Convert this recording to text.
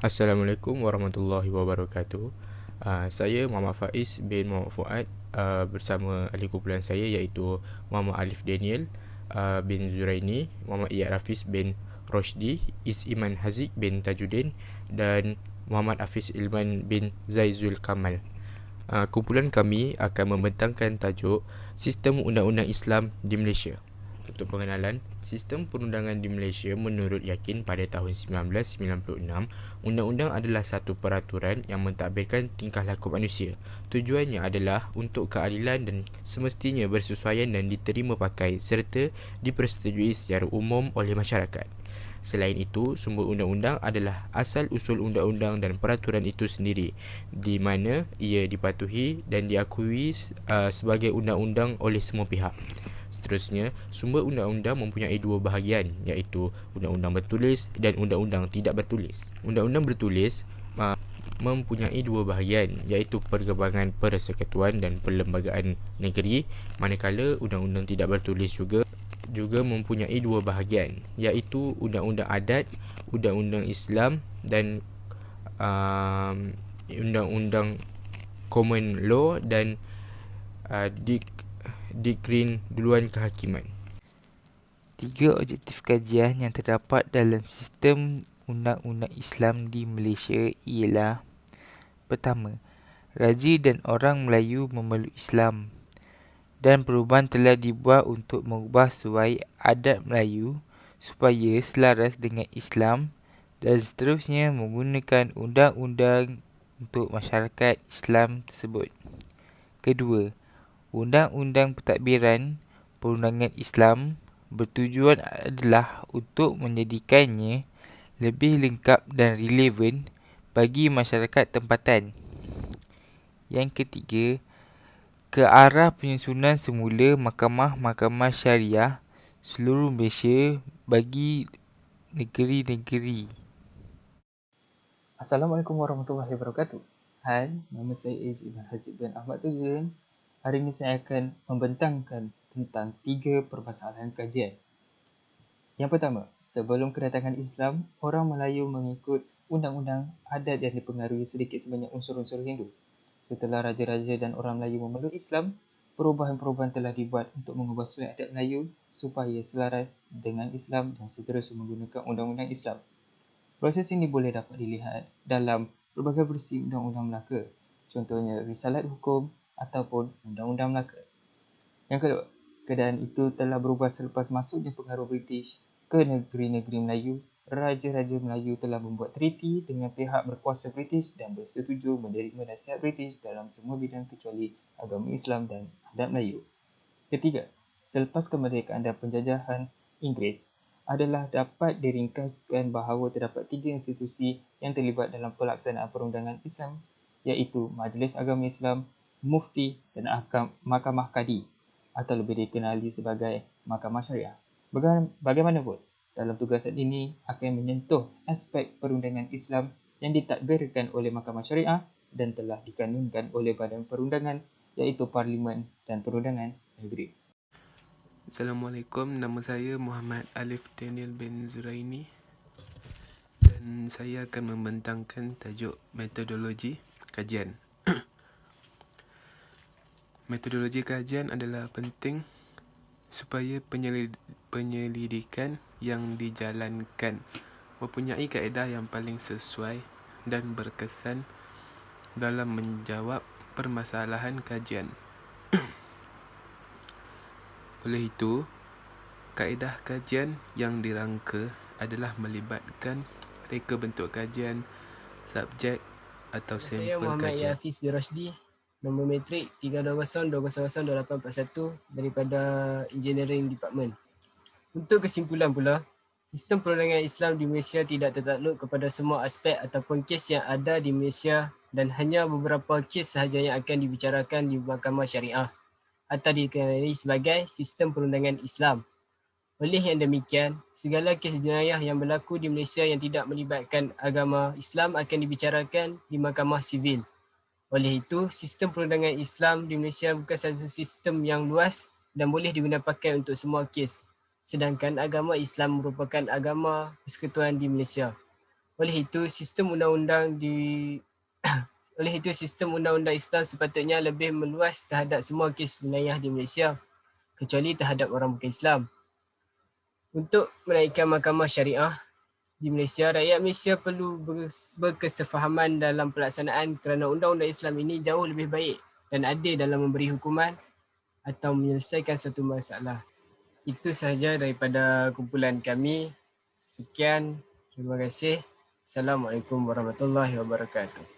Assalamualaikum warahmatullahi wabarakatuh. Saya Muhammad Faiz bin Muhammad Fuad, bersama ahli kumpulan saya iaitu Muhammad Alif Daniel bin Zuraini, Muhammad Iyad Rafiz bin Roshdi, Is Iman Haziq bin Tajuddin dan Muhammad Hafiz Ilman bin Zaizul Kamal. Kumpulan kami akan membentangkan tajuk Sistem Undang-Undang Islam di Malaysia. Untuk pengenalan, sistem perundangan di Malaysia menurut yakin pada tahun 1996, undang-undang adalah satu peraturan yang mentadbirkan tingkah laku manusia. Tujuannya adalah untuk keadilan dan semestinya bersesuaian dan diterima pakai serta dipersetujui secara umum oleh masyarakat. Selain itu, sumber undang-undang adalah asal usul undang-undang dan peraturan itu sendiri, di mana ia dipatuhi dan diakui sebagai undang-undang oleh semua pihak. Seterusnya, sumber undang-undang mempunyai dua bahagian, iaitu undang-undang bertulis dan undang-undang tidak bertulis. Undang-undang bertulis mempunyai dua bahagian, iaitu perkembangan persekutuan dan perlembagaan negeri, manakala undang-undang tidak bertulis juga mempunyai dua bahagian, iaitu undang-undang adat, undang-undang Islam dan undang-undang common law dan Dekrin Duluan Kehakiman. Tiga objektif kajian yang terdapat dalam sistem undang-undang Islam di Malaysia ialah: pertama, Raja dan orang Melayu memeluk Islam, dan perubahan telah dibuat untuk mengubah suai adat Melayu supaya selaras dengan Islam, dan seterusnya menggunakan undang-undang untuk masyarakat Islam tersebut. Kedua, Undang-Undang Pentadbiran Perundangan Islam bertujuan adalah untuk menjadikannya lebih lengkap dan relevan bagi masyarakat tempatan. Yang ketiga, ke arah penyusunan semula mahkamah-mahkamah syariah seluruh Malaysia bagi negeri-negeri. Assalamualaikum warahmatullahi wabarakatuh. Hai, nama saya Is Iman Haziq bin Ahmad Tajuddin. Hari ini saya akan membentangkan tentang 3 permasalahan kajian. Yang pertama, sebelum kedatangan Islam, orang Melayu mengikut undang-undang adat yang dipengaruhi sedikit sebanyak unsur-unsur Hindu. Setelah raja-raja dan orang Melayu memeluk Islam, perubahan-perubahan telah dibuat untuk mengubah suai adat Melayu supaya selaras dengan Islam dan seterusnya menggunakan undang-undang Islam. Proses ini boleh dapat dilihat dalam berbagai versi Undang-Undang Melaka, contohnya Risalat Hukum ataupun Undang-Undang Melaka. Yang kedua, keadaan itu telah berubah selepas masuknya pengaruh British ke negeri-negeri Melayu. Raja-raja Melayu telah membuat treaty dengan pihak berkuasa British dan bersetuju menerima nasihat British dalam semua bidang kecuali agama Islam dan adat Melayu. Ketiga, selepas kemerdekaan dan penjajahan Inggeris, adalah dapat diringkaskan bahawa terdapat 3 institusi yang terlibat dalam pelaksanaan perundangan Islam, iaitu Majlis Agama Islam, Mufti dan Mahkamah Kadi, atau lebih dikenali sebagai Mahkamah Syariah. Bagaimanapun, dalam tugasan ini akan menyentuh aspek perundangan Islam yang ditadbirkan oleh Mahkamah Syariah dan telah dikanunkan oleh Badan Perundangan, iaitu Parlimen dan Perundangan Negeri. Assalamualaikum, nama saya Muhammad Alif Daniel bin Zuraini dan saya akan membentangkan tajuk metodologi kajian. Metodologi kajian adalah penting supaya penyelidikan yang dijalankan mempunyai kaedah yang paling sesuai dan berkesan dalam menjawab permasalahan kajian. Oleh itu, kaedah kajian yang dirangka adalah melibatkan reka bentuk kajian, subjek atau sampel kajian. Saya Muhammad Iyad Rafiz bin Roshdi, nombor matrik 320200841 daripada Engineering Department. Untuk kesimpulan pula, sistem perundangan Islam di Malaysia tidak tertakluk kepada semua aspek ataupun kes yang ada di Malaysia dan hanya beberapa kes sahaja yang akan dibicarakan di Mahkamah Syariah atau dikenali sebagai sistem perundangan Islam. Oleh yang demikian, segala kes jenayah yang berlaku di Malaysia yang tidak melibatkan agama Islam akan dibicarakan di Mahkamah Sivil. Oleh itu, sistem perundangan Islam di Malaysia bukan satu sistem yang luas dan boleh digunakan pakai untuk semua kes. Sedangkan agama Islam merupakan agama persekutuan di Malaysia. Oleh itu, sistem undang-undang Islam sepatutnya lebih meluas terhadap semua kes jenayah di Malaysia, kecuali terhadap orang bukan Islam. Untuk menaikkan mahkamah syariah di Malaysia, rakyat Malaysia perlu berkesefahaman dalam pelaksanaan kerana undang-undang Islam ini jauh lebih baik dan adil dalam memberi hukuman atau menyelesaikan satu masalah. Itu sahaja daripada kumpulan kami. Sekian, terima kasih. Assalamualaikum warahmatullahi wabarakatuh.